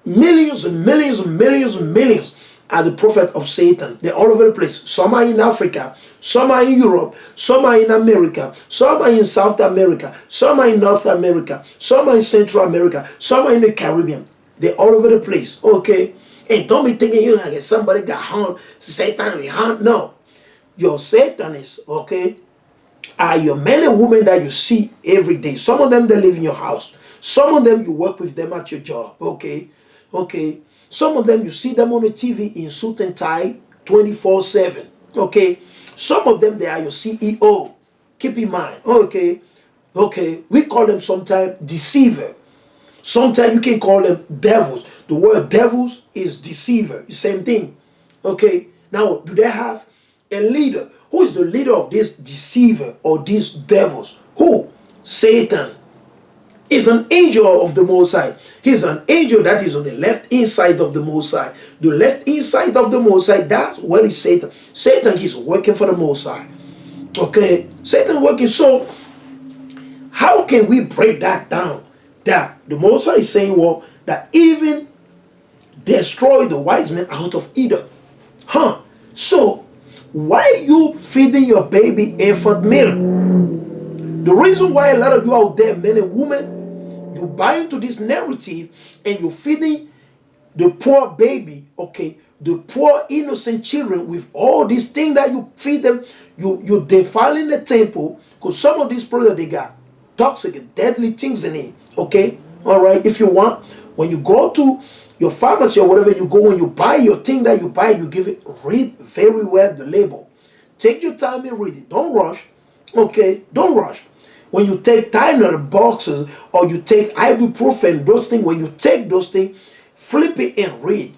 Millions and millions and millions and millions are the prophet of Satan. They're all over the place. Some are in Africa, some are in Europe, some are in America, some are in South America, some are in North America, some are in Central America, some are in the Caribbean. They're all over the place. Okay? And don't be thinking you like somebody got harmed, Satan will harm. No. Your Satanists, okay, are your men and women that you see every day. Some of them they live in your house. Some of them you work with them at your job. Okay. Okay. Some of them you see them on the TV in suit and tie 24/7. Okay. Some of them they are your CEO. Keep in mind. Okay. Okay. We call them sometimes deceiver. Sometimes you can call them devils. The word devils is deceiver. Same thing. Okay. Now, do they have a leader? Who is the leader of this deceiver or these devils? Who? Satan is an angel of the Most High. He's an angel that is on the left inside of the Most High. The left inside of the Most High, that's where is Satan. Satan is working for the Most High. Okay? Satan working. So, how can we break that down? That the Most High is saying, well, that even destroy the wise men out of Eden. Huh? So, why you feeding your baby infant milk? The reason why a lot of you out there, men and women, you buy into this narrative and you're feeding the poor baby, okay, the poor innocent children with all these things that you feed them, you defiling the temple, because some of these products they got toxic and deadly things in it, okay? All right, if you want, when you go to your pharmacy or whatever you go, when you buy your thing that you buy, you give it, read very well the label. Take your time and read it. Don't rush, okay? Don't rush. When you take Tylenol boxes or you take ibuprofen, those things, when you take those things, flip it and read.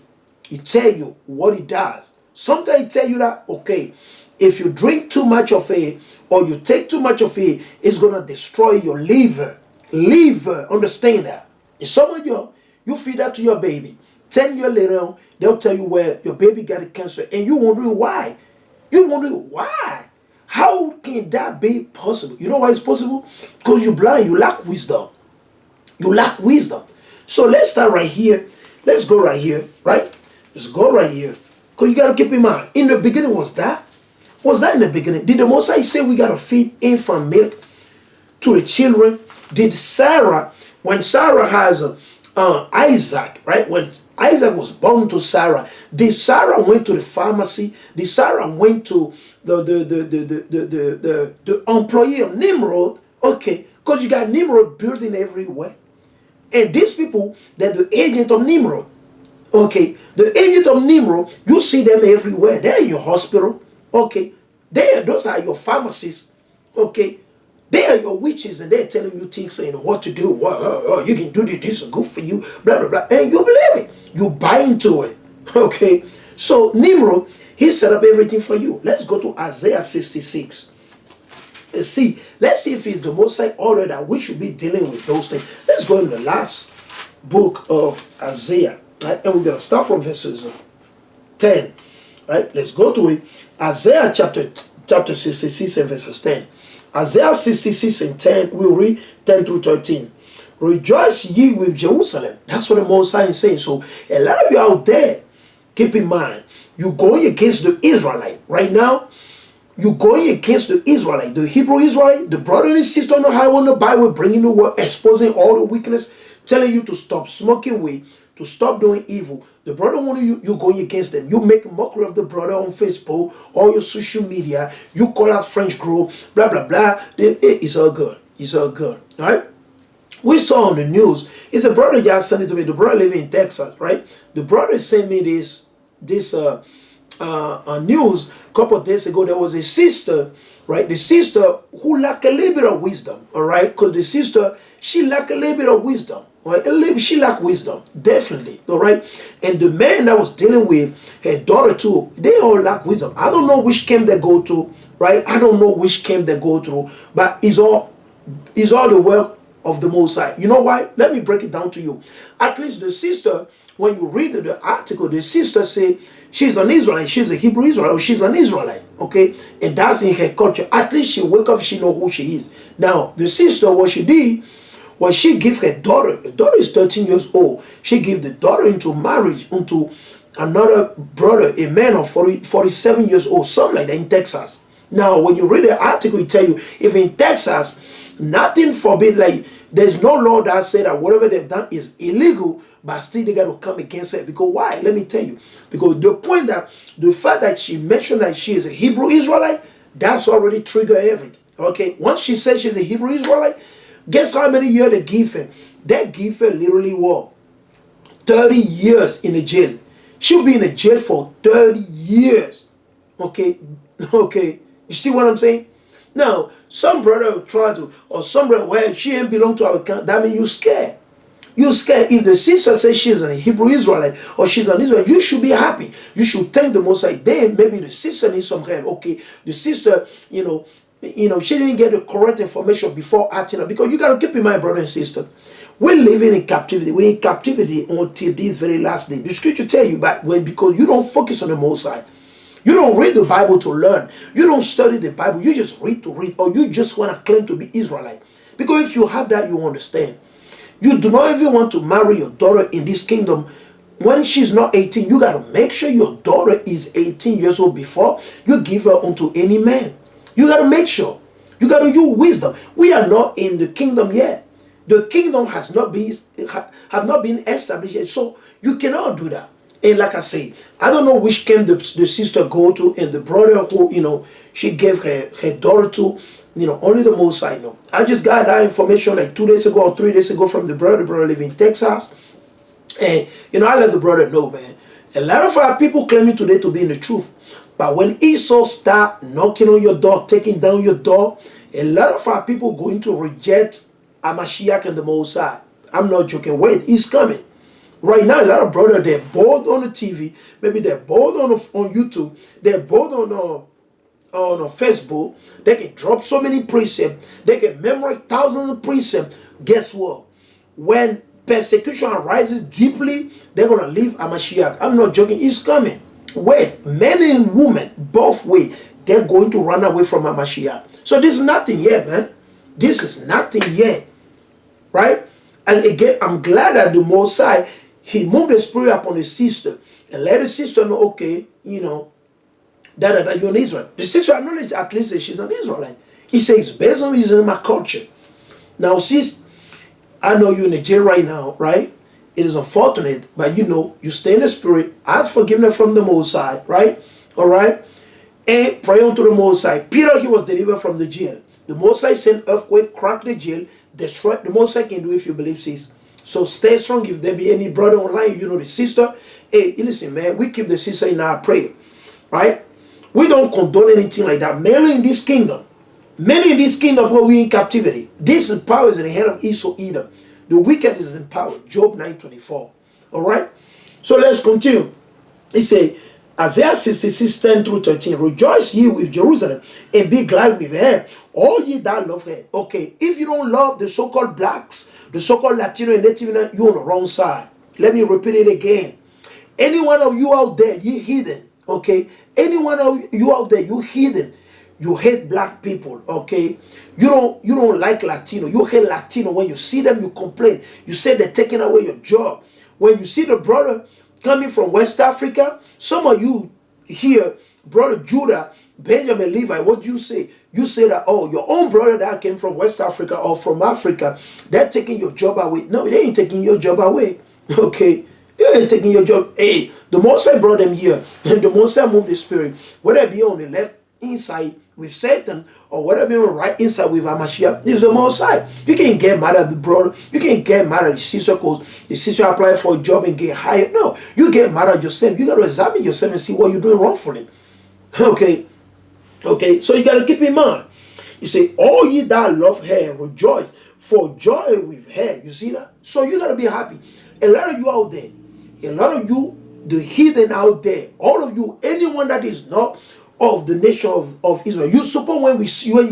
It tell you what it does. Sometimes it tell you that, okay, if you drink too much of it or you take too much of it, it's going to destroy your liver. Liver, understand that. And some of you feed that to your baby. 10 years later, they'll tell you where your baby got a cancer and you wondering why. You wondering why. How can that be possible? You know why it's possible? Because you're blind. You lack wisdom. You lack wisdom. So let's start right here. Let's go right here, right? Let's go right here. Because you got to keep in mind, in the beginning was that? Was that in the beginning? Did the Most High say we got to feed infant milk to the children? Did Sarah, when Sarah has Isaac, right? When Isaac was born to Sarah, did Sarah went to the pharmacy? Did Sarah went to the employee of Nimrod? Okay, because you got Nimrod building everywhere. And these people, they're the agent of Nimrod. Okay, the agent of Nimrod, you see them everywhere. They're in your hospital. Okay, those are your pharmacists. Okay, they are your witches and they're telling you things, saying what to do. You can do this, this is good for you, blah, blah, blah. And you believe it. You buy into it. Okay, so Nimrod, he set up everything for you. Let's go to Isaiah 66. Let's see if it's the Most High order that we should be dealing with those things. Let's go in the last book of Isaiah, right? And we're going to start from verses 10, right? Let's go to it. Isaiah chapter 66 and verses 10. Isaiah 66 and 10, we'll read 10 through 13. Rejoice ye with Jerusalem. That's what the Most High is saying. So a lot of you out there, keep in mind, you're going against the Israelite. Right now, you're going against the Israelite, the Hebrew Israelite, the brother and sister on the highway in the Bible, bringing the word, exposing all the weakness, telling you to stop smoking weed, to stop doing evil. The brother want you're going against them. You make a mockery of the brother on Facebook, all your social media. You call out French group, blah, blah, blah. It's all good. It's all good. All right? We saw on the news, it's a brother just sent it to me. The brother living in Texas, right? The brother sent me this news a couple of days ago. There was a sister, right? The sister who lacked a little bit of wisdom, all right? Because the sister, she lacked a little bit of wisdom, right? She lacked wisdom, definitely, all right? And the man that was dealing with her daughter too, they all lack wisdom. I don't know which camp they go to, right? I don't know which camp they go through, but it's all the work of the Most High. You know why? Let me break it down to you. At least the sister, when you read the article, the sister say she's an Israelite, she's a Hebrew Israelite, or she's an Israelite, okay? And that's in her culture. At least she wake up, she know who she is. Now, the sister, what she did When she give her daughter, the daughter is 13 years old. She give the daughter into marriage into another brother, a man of 47 years old, something like that in Texas. Now, when you read the article, it tell you if in Texas, nothing forbid, like there's no law that said that whatever they've done is illegal, but still they got to come against it. Because why? Let me tell you. Because the point that the fact that she mentioned that she is a Hebrew Israelite, that's already triggered everything. Okay, once she said she's a Hebrew Israelite, guess how many years they give her? They give her literally what? 30 years in the jail. She'll be in the jail for 30 years. Okay, okay. You see what I'm saying? Now, some brother will try to, or some brother, well, she ain't belong to our camp. That means you scared. You scared. If the sister says she's a Hebrew Israelite or she's an Israelite, you should be happy. You should thank the Most High. Then maybe the sister needs some help. Okay, the sister, she didn't get the correct information before acting up. Because you got to keep in mind, brother and sister, we're living in captivity. We're in captivity until this very last day. The scripture tell you, but because you don't focus on the Most High. You don't read the Bible to learn. You don't study the Bible. You just read to read, or you just want to claim to be Israelite. Because if you have that, you understand. You do not even want to marry your daughter in this kingdom when she's not 18. You got to make sure your daughter is 18 years old before you give her unto any man. You got to make sure. You got to use wisdom. We are not in the kingdom yet. The kingdom has not been established yet. So you cannot do that. And like I say, I don't know which camp the sister go to, and the brother who, she gave her daughter to, only the Most High know. I just got that information like 2 days ago or 3 days ago from the brother. The brother live in Texas. And, I let the brother know, man. A lot of our people claiming today to be in the truth. But when Esau start knocking on your door, taking down your door, a lot of our people going to reject Amashiach and the Most High. I'm not joking. Wait, he's coming. Right now, a lot of brothers, they're bold on the TV. Maybe they're bold on YouTube. They're bold on Facebook. They can drop so many precepts. They can memorize thousands of precepts. Guess what? When persecution arises deeply, they're going to leave Amashiach. I'm not joking. He's coming. Wait, men and women, both ways, they're going to run away from Amashiach. So this is nothing yet, man. This is nothing yet. Right? And again, I'm glad that the Most High, he moved the spirit upon his sister and let the sister know, okay, that you're an Israelite. The sister acknowledged at least that she's an Israelite. He says, based on his my culture. Now, sis, I know you're in the jail right now, right? It is unfortunate, but you stay in the spirit, ask forgiveness from the Most High, right? All right? And pray unto the Most High. Peter, he was delivered from the jail. The Most High sent earthquake, cracked the jail, destroyed. The Most High can do if you believe, sis. So stay strong. If there be any brother online, the sister, hey, listen, man, we keep the sister in our prayer, right? We don't condone anything like that. Mainly in this kingdom. Many in this kingdom where we in captivity. This power is in the hand of Esau Edom. The wicked is in power. Job 9:24. All right? So let's continue. He say, Isaiah 66, 10 through 13. Rejoice ye with Jerusalem and be glad with her, all ye that love her. Okay, if you don't love the so-called blacks, the so-called Latino and Native, you're on the wrong side. Let me repeat it again. Any one of you out there, you heathen. Okay, any one of you out there, you heathen. You hate black people, okay? You don't like Latino. You hate Latino. When you see them, you complain. You say they're taking away your job. When you see the brother coming from West Africa, some of you here, brother Judah, Benjamin Levi, what do you say? You say that, oh, your own brother that came from West Africa or from Africa, they're taking your job away. No, they ain't taking your job away, okay? They ain't taking your job. Hey, the Most High brought them here, and the Most High moved the spirit. Whether it be on the left inside with Satan or whatever be on the right inside with Amashiach, is the Most High. You can't get mad at the brother. You can't get mad at the sister because the sister applied for a job and get hired. No, you get mad at yourself. You got to examine yourself and see what you're doing wrongfully. Okay. Okay, so you got to keep in mind. He say, all ye that love her, rejoice, for joy with her. You see that? So you got to be happy. A lot of you out there, a lot of you, the heathen out there, all of you, anyone that is not of the nation of Israel, you suppose when you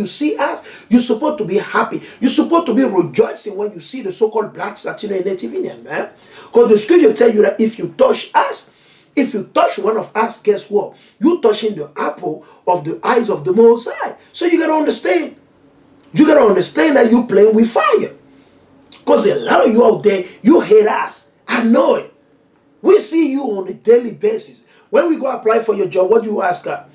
see us, you're supposed to be happy. You're supposed to be rejoicing when you see the so-called blacks, Latino, and Native Indian, man. Because the scripture tell you that if you touch us, if you touch one of us, guess what? You're touching the apple of the eyes of the Most High. So you got to understand. You got to understand that you're playing with fire. Because a lot of you out there, you hate us. I know it. We see you on a daily basis. When we go apply for your job, what do you ask her?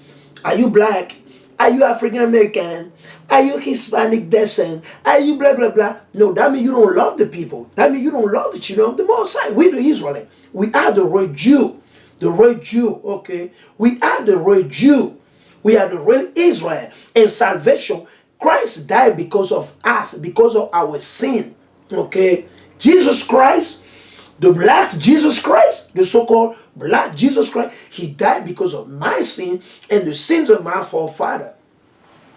Are you black? Are you African American? Are you Hispanic descent? Are you blah blah blah? No, that means you don't love the people. That means you don't love the children of the Most High. We the Israelites. We are the real Jew. The real Jew, okay? We are the real Jew. We are the real Israel. And salvation, Christ died because of us, because of our sin. Okay? Jesus Christ, the black Jesus Christ, the so-called black Jesus Christ, he died because of my sin and the sins of my forefather.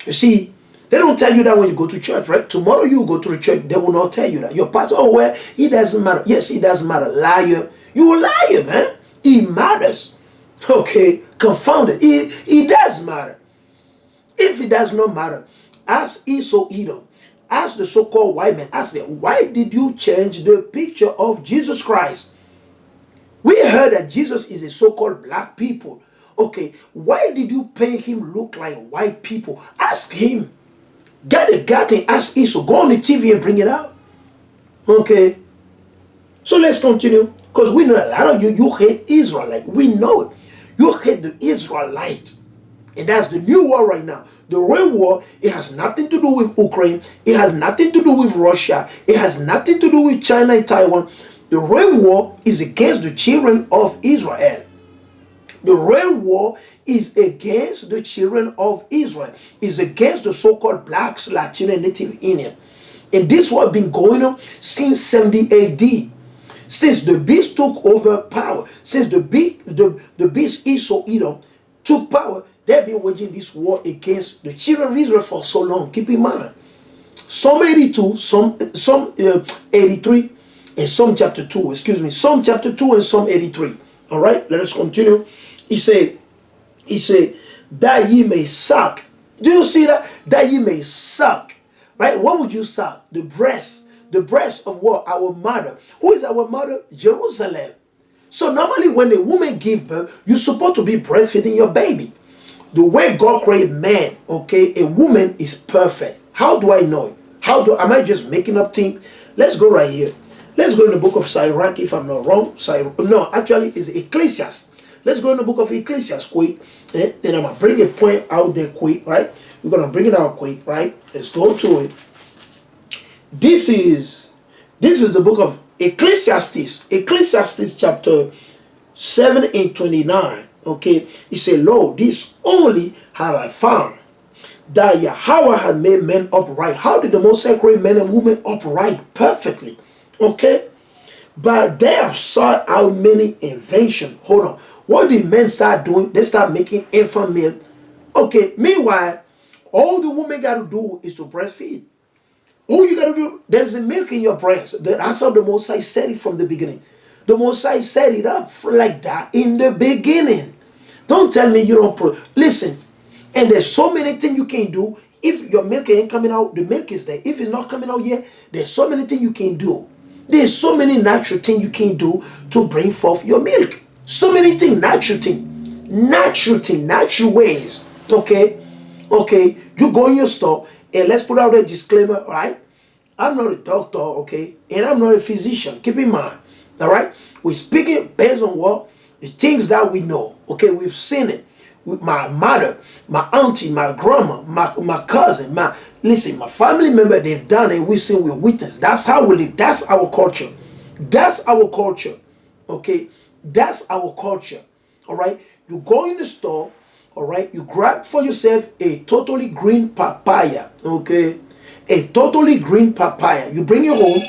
You see, they don't tell you that when you go to church, right? Tomorrow you go to the church, they will not tell you that. Your pastor, oh, well, it doesn't matter. Yes, it doesn't matter. Liar. You a liar, man. It matters. Okay? Confounded. It does matter. If it does not matter, ask Esau Edom, ask the so-called white man, ask them, why did you change the picture of Jesus Christ? We heard that Jesus is a so-called black people. Okay, why did you paint him look like white people? Ask him. Get a guy and ask Esau. Go on the TV and bring it out. Okay. So let's continue. Because we know a lot of you, you hate Israelite. We know it. You hate the Israelite. And that's the new war right now. The real war, it has nothing to do with Ukraine. It has nothing to do with Russia. It has nothing to do with China and Taiwan. The real war is against the children of Israel. The real war is against the children of Israel. Is against the so-called blacks, Latino, and Native Indian. And this war has been going on since 70 AD. Since the beast took over power, since the beast Esau Edom took power, they've been waging this war against the children of Israel for so long. Keep in mind, Psalm 82, Psalm 83, and Psalm chapter 2. Excuse me, Psalm chapter 2 and Psalm 83. All right, let us continue. He said, that ye may suck. Do you see that? That ye may suck. Right? What would you suck? The breast. The breast of what? Our mother. Who is our mother? Jerusalem. So normally when a woman gives birth, you're supposed to be breastfeeding your baby. The way God created man, okay, a woman is perfect. How do I know it? Am I just making up things? Let's go right here. Let's go in the book of Sirach, if I'm not wrong. No, actually it's Ecclesiastes. Let's go in the book of Ecclesiastes quick. Then I'm going to bring a point out there quick, right? We're going to bring it out quick, right? Let's go to it. This is the book of Ecclesiastes. Ecclesiastes chapter 7 and 29. Okay, he said, Lord, this only have I found, that Yahweh had made men upright. How did the Most High create men and women upright? Perfectly. Okay, but they have sought out many inventions. Hold on. What did men start doing? They start making infant milk. Okay, meanwhile, all the woman got to do is to breastfeed. All you got to do, there's a milk in your breast. That's how the Most High said it from the beginning. The Most High set it up like that in the beginning. Don't tell me you don't listen. And there's so many things you can do. If your milk ain't coming out, the milk is there. If it's not coming out yet, there's so many things you can do. There's so many natural things you can do to bring forth your milk. So many things, natural things. Natural ways. Okay? Okay? You go in your store, and let's put out a disclaimer, all right? I'm not a doctor, okay? And I'm not a physician. Keep in mind. All right, we're speaking based on what the things that we know. Okay, we've seen it with my mother, my auntie, my grandma, my cousin, my family member. They've done it. We've seen, we witness. That's how we live. That's our culture. That's our culture. Okay, that's our culture. All right, you go in the store. All right, you grab for yourself a totally green papaya. Okay, a totally green papaya. You bring it home.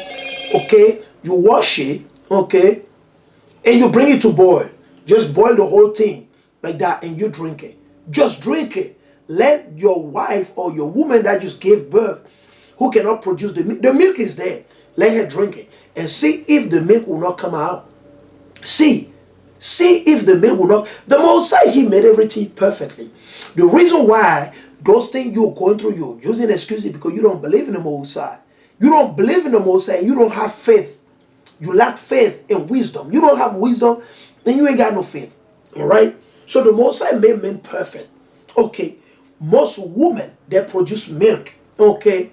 Okay, you wash it. Okay, and you bring it to boil. Just boil the whole thing like that, and you drink it. Just drink it. Let your wife or your woman that just gave birth, who cannot produce the milk is there. Let her drink it and see if the milk will not come out. See if the milk will not. The Most High, He made everything perfectly. The reason why those things you're going through, you're using excuses because you don't believe in the Most High. You don't believe in the Most High. You don't have faith. You lack faith and wisdom. You don't have wisdom, then you ain't got no faith. All right? So the Most High made men perfect. Okay. Most women, they produce milk. Okay.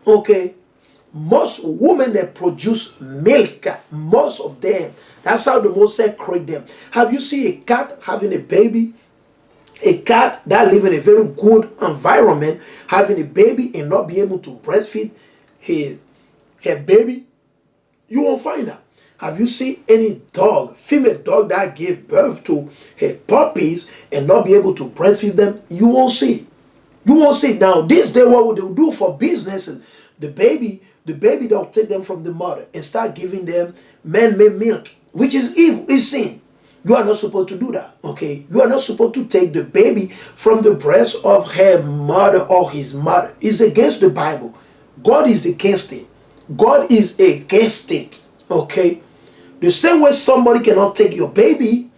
Okay. Most women that produce milk, most of them, that's how the Most High create them. Have you seen a cat having a baby? A cat that live in a very good environment, having a baby and not be able to breastfeed her baby, you won't find that. Have you seen any dog, female dog that gave birth to her puppies and not be able to breastfeed them? You won't see. You won't see. Now, this day, what they'll do for businesses, the baby, they'll take them from the mother and start giving them man-made milk, which is evil, is sin. You are not supposed to do that, okay? You are not supposed to take the baby from the breast of her mother or his mother. It's against the Bible. God is against it. God is against it, okay? The same way somebody cannot take your baby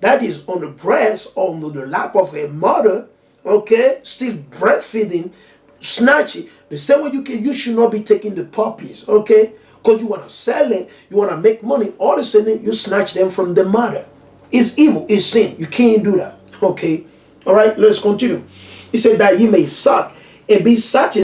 that is on the breast or on the lap of her mother, okay, still breastfeeding, snatch it. The same way you should not be taking the puppies, okay? Because you want to sell it, you want to make money. All of a sudden, you snatch them from the mother. It's evil, it's sin. You can't do that, okay? All right, let's continue. He said that he may suck and be satisfied